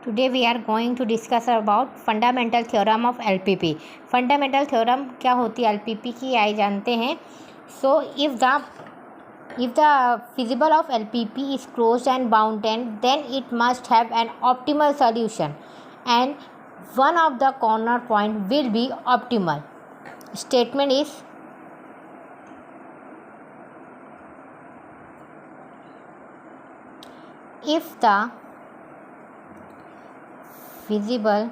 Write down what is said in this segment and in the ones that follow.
Today we are going to discuss about fundamental theorem of LPP. Fundamental theorem क्या होती है LPP की आई जानते हैं. So if the feasible of LPP is closed and bounded, then it must have an optimal solution, and one of the corner point will be optimal. Statement is if the feasible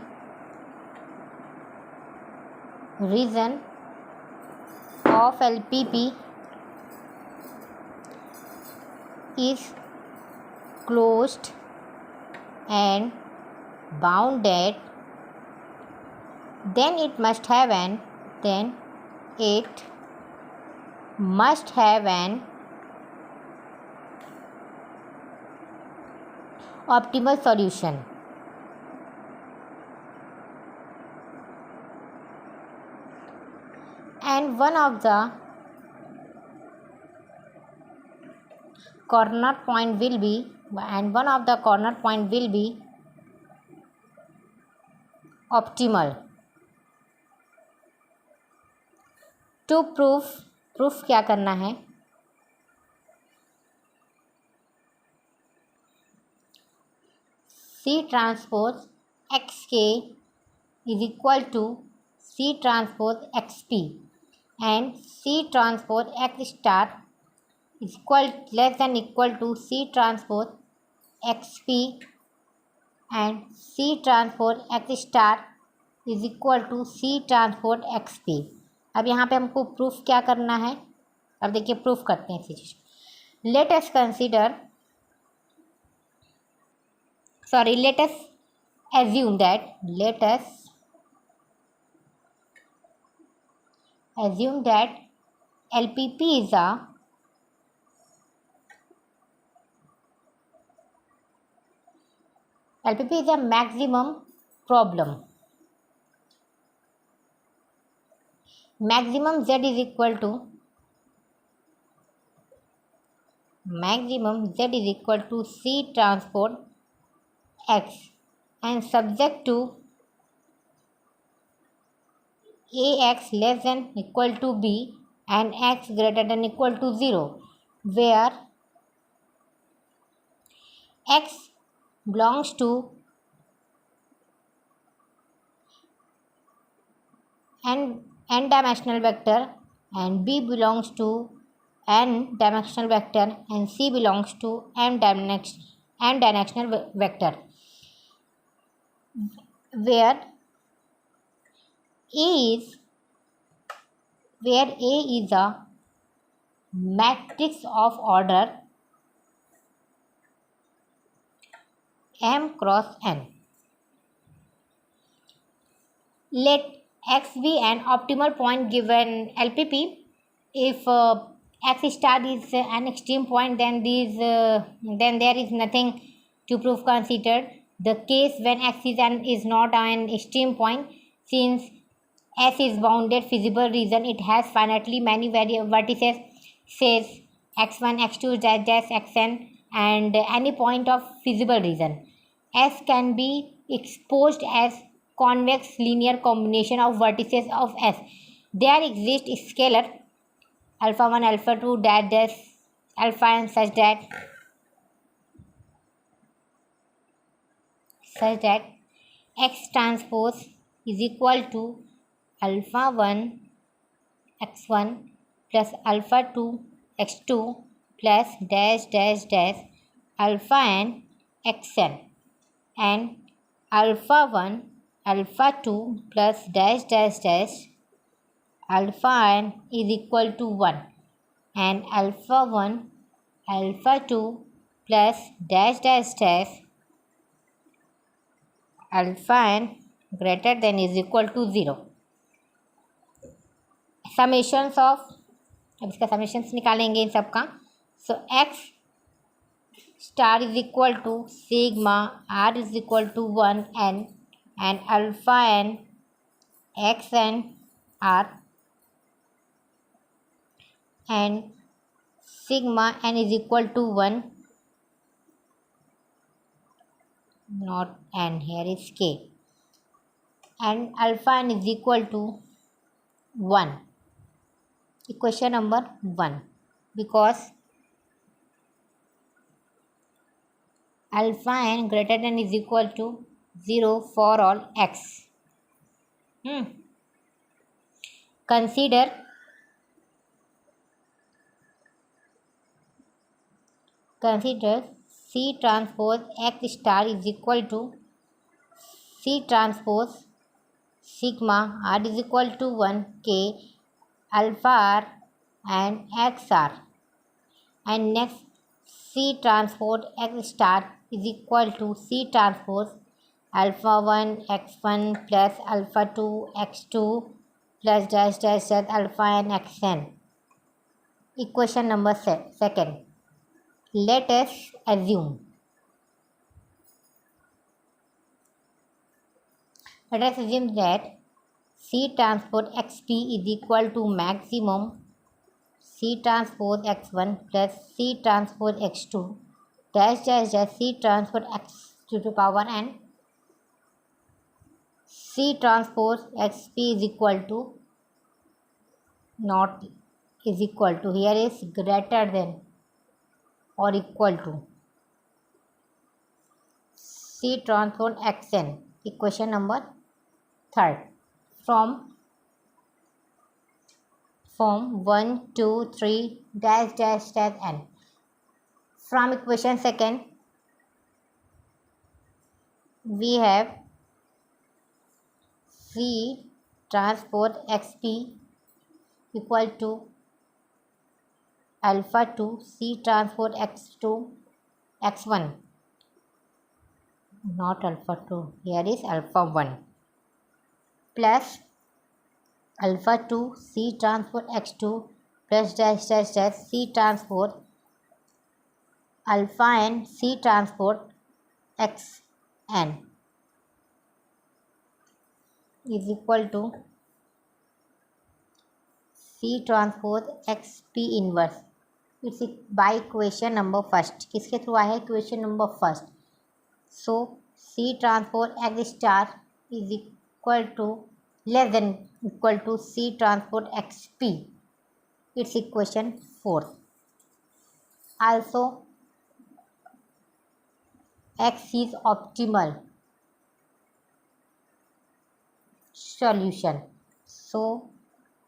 region of LPP is closed and bounded, then it must have an optimal solution. And one of the corner point will be optimal. To proof क्या करना है? C transpose xk is equal to C transpose xp, and C transpose x star is less than equal to C transpose xp, and C transpose x star is equal to C transpose xp. अब यहाँ पे हमको proof क्या करना है? अब देखिए proof करते हैं इसी चीज़. let us assume that LPP is a maximum problem. Maximum Z is equal to C transpose X, and subject to AX less than equal to B and X greater than equal to 0, where X belongs to n dimensional vector, and B belongs to n dimensional vector, and C belongs to m dimensional vector, where A is a matrix of order m cross n. Let X be an optimal point given LPP. If X star is an extreme point, then there is nothing to prove considered. The case when X is not an extreme point, since S is bounded feasible region, it has finitely many vertices, says x1, x2, xn, and any point of feasible region. S can be exposed as convex linear combination of vertices of S. There exists scalar alpha 1, alpha 2, dash alpha n such that X transpose is equal to alpha 1 x1 plus alpha 2 x2 plus dash alpha n xn, and alpha 1 alpha 2 plus dash alpha n is equal to 1, and alpha 1 alpha 2 plus dash alpha n greater than is equal to 0. Summations of, अब इसका summations निकालेंगे इन सब का. So x star is equal to sigma r is equal to 1 n, and alpha n x n r, and sigma n is equal to 1 not n, here is k, and alpha n is equal to 1. Equation number 1, because alpha n greater than is equal to 0 for all x. Consider C transpose x star is equal to C transpose sigma r is equal to 1 k alpha r and x r, and next C transpose x star is equal to C transpose alpha 1 x1 plus alpha 2 x2 plus dash dash dash alpha n xn. Equation number second. Let us assume that C transpose xp is equal to maximum C transpose x1 plus C transpose x2 dash dash dash C transpose x to the power n. C transpose xp is equal to, not is equal to, here is greater than or equal to C transpose xn. Equation number third. From 1 2 3 dash dash dash n. From equation second, we have C transpose xp equal to alpha 2 C transpose x2 x1, not alpha 2, here is alpha 1, plus alpha 2 C transpose x2 plus dash dash dash C transpose alpha n C transpose x n is equal to C transpose xp inverse. It's by equation number first. किसके through आया है? Equation number first. So C transpose x star is equal to less than equal to C transpose xp. It's equation 4. Also x is optimal solution. So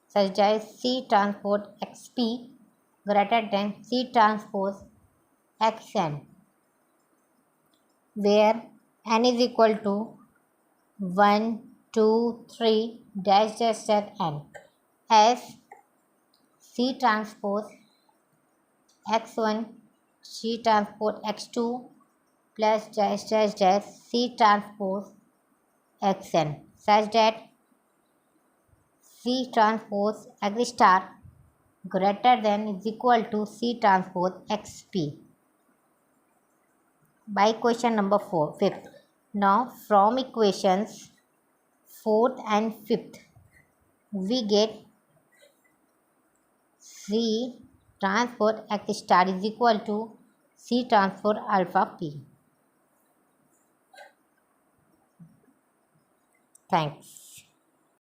such as C transpose xp greater than C transpose xn, where n is equal to 1 2 3 dash dash dash n, as C transpose x1 C transpose x2 plus dash dash dash C transpose xn, such that C transpose x star greater than is equal to C transpose xp. By equation number 5th. Now from equations 4th and 5th, we get C transpose x star is equal to C transpose alpha p. Thanks.